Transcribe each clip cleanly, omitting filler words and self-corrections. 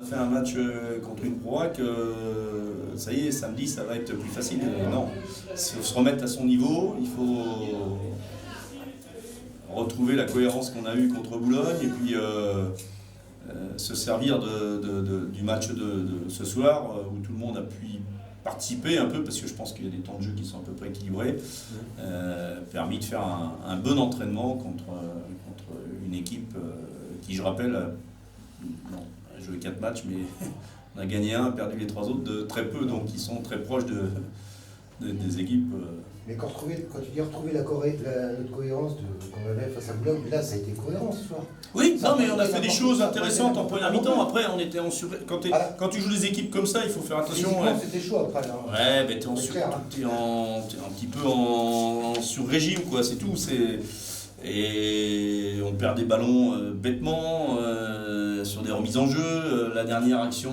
On a fait un match contre une Proac, ça y est, samedi ça va être plus facile. Non, il faut se remettre à son niveau, il faut retrouver la cohérence qu'on a eue contre Boulogne et puis se servir du match de ce soir où tout le monde a pu y participer un peu parce que je pense qu'il y a des temps de jeu qui sont à peu près équilibrés, permis de faire un bon entraînement contre une équipe qui, je rappelle, a joué 4 matchs, mais on a gagné un, perdu les 3 autres de très peu, donc ils sont très proches des équipes. Mais quand tu dis retrouver notre cohérence qu'on avait face à Boulogne, là ça a été cohérent ce soir. Oui, non, mais on a fait des choses intéressantes en première mi-temps. Après, on était en sur... Quand tu joues des équipes comme ça, il faut faire attention. C'était chaud après. Là. Ouais, mais t'es un petit peu en sur-régime, quoi, c'est tout. Et on perd des ballons bêtement sur des remises en jeu. La dernière action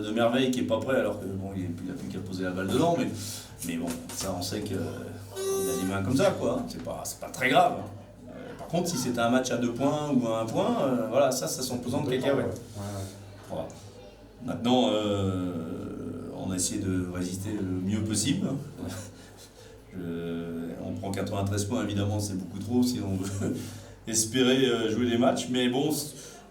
de Merveille qui est pas prêt, alors que bon, il n'a plus qu'à poser la balle dedans, mais bon, ça on sait qu'il a des mains comme ça, quoi. C'est pas très grave. Par contre, si c'était un match à 2 points ou à 1 point, voilà, ça sont pesant de cacahuètes. Voilà. Maintenant, on a essayé de résister le mieux possible. On prend 93 points, évidemment, c'est beaucoup trop si on veut espérer jouer des matchs. Mais bon,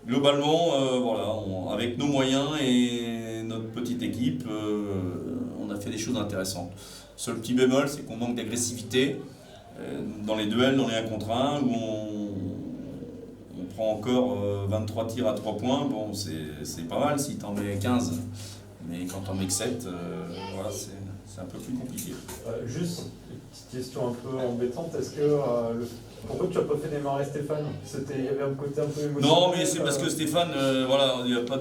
globalement, voilà, avec nos moyens et notre petite équipe, on a fait des choses intéressantes. Seul petit bémol, c'est qu'on manque d'agressivité dans les duels, dans les 1 contre 1, où on prend encore 23 tirs à 3 points. Bon, c'est pas mal si t'en mets 15, mais quand t'en mets que 7, voilà, c'est un peu plus compliqué. Juste une petite question un peu embêtante, est-ce que pourquoi tu n'as pas fait démarrer Stéphane? Il y avait un côté un peu émotionnel. Non, mais c'est parce que Stéphane, voilà, il n'y a pas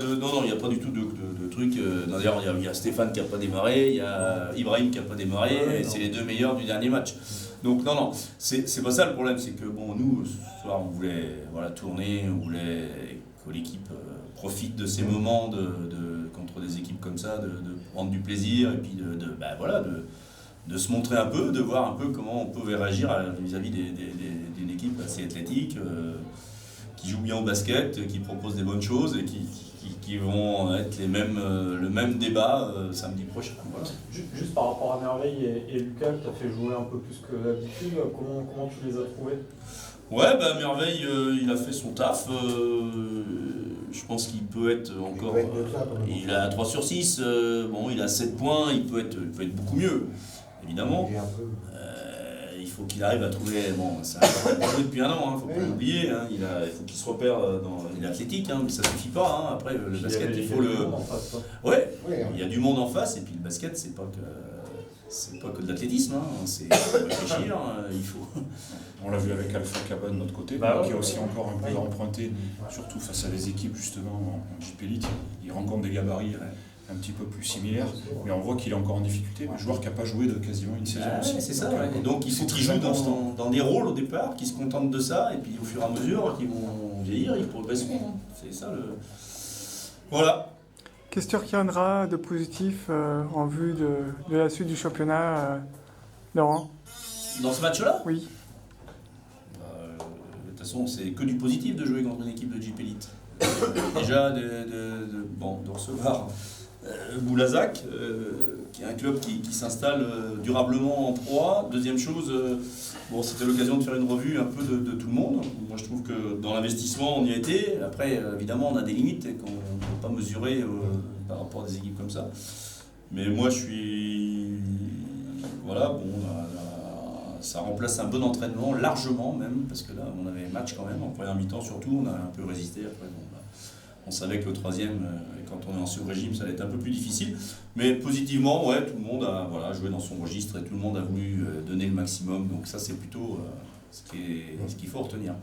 du tout de truc. D'ailleurs, il y a Stéphane qui n'a pas démarré, il y a Ibrahim qui n'a pas démarré, et c'est les 2 meilleurs du dernier match. Donc non, c'est pas ça le problème, c'est que bon, nous, ce soir, on voulait tourner, on voulait que l'équipe profite de ces moments contre des équipes comme ça, de prendre du plaisir et puis de se montrer un peu, de voir un peu comment on pouvait réagir vis-à-vis d'une équipe assez athlétique, qui joue bien au basket, qui propose des bonnes choses et qui vont être le même débat samedi prochain. Voilà. Juste par rapport à Merveille et Lucas, tu as fait jouer un peu plus que d'habitude, comment tu les as trouvés? Ouais, Merveille, il a fait son taf. Je pense qu'il peut être encore. Il a 3 sur 6, bon, il a 7 points, il peut être beaucoup mieux, évidemment. Il faut qu'il arrive à trouver. Bon, c'est un joué depuis 1 an, il ne faut pas l'oublier. Il faut qu'il se repère il est athlétique, mais ça ne suffit pas. Après, le basket, il faut le. Ouais, il y a du monde en face, et puis le basket, c'est pas que de l'athlétisme, c'est réfléchir, il faut. On l'a vu avec Alpha Cabane de notre côté, qui a aussi encore un peu emprunté, surtout face à des équipes justement en JP Elite. Il rencontre des gabarits un petit peu plus similaires, mais on voit qu'il est encore en difficulté. Un joueur qui n'a pas joué de quasiment une saison aussi. C'est ça, et donc il faut qu'il joue dans des rôles au départ, qu'ils se contentent de ça, et puis au fur et à mesure qu'ils vont vieillir, ils progresseront. C'est ça le. Voilà. Qu'est-ce que tu retiendras de positif en vue de la suite du championnat, Laurent? Dans ce match-là? Oui. De toute façon, c'est que du positif de jouer contre une équipe de JP Elite. Déjà, de recevoir Boulazac, qui est un club qui s'installe durablement en proie. Deuxième chose, c'était l'occasion de faire une revue un peu de tout le monde. Moi, je trouve que dans l'investissement, on y a été. Après, évidemment, on a des limites qu'on ne peut pas mesurer par rapport à des équipes comme ça. Mais moi, je suis... Voilà, ça remplace un bon entraînement, largement même, parce que là, on avait match quand même, en première mi-temps surtout, on a un peu résisté. Après, on savait que le 3e, quand on est en sur-régime, ça allait être un peu plus difficile. Mais positivement, ouais, tout le monde a joué dans son registre et tout le monde a voulu donner le maximum. Donc ça, c'est plutôt ce qu'il faut retenir.